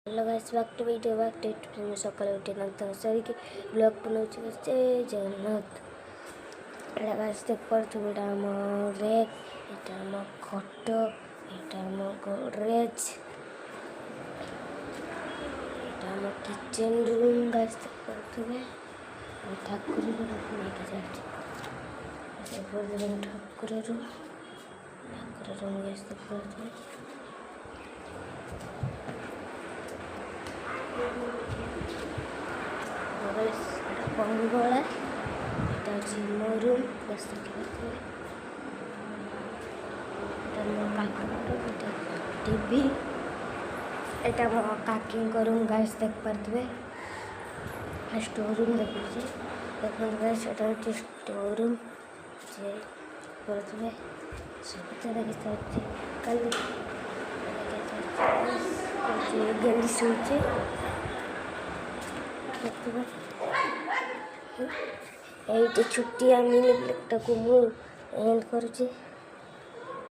Hello guys back to video back to मैं सकाळे उठे नंतर सरिके ब्लॉग बनाउछि जय जगन्नाथ। हेलो गाइस देख पारथुबे एटा हम रेक, एटा हम खट, एटा हम गोदरेज, एटा हम किचन रूम गाइस देख पारथुबे। ठाकुर रूम लेके जाछि ठाकुर रूम गाइस देख पारथुबे। बंगला जिम रूम टीवी एटा मो काकी रूम गाइस देख पारथुबे। स्टोर रूम देखिए देखो गाइस एटा स्टोर रूम जे पारथुबे सब देखि कल गली सोचे ये छुट्टी मिले को एंड कर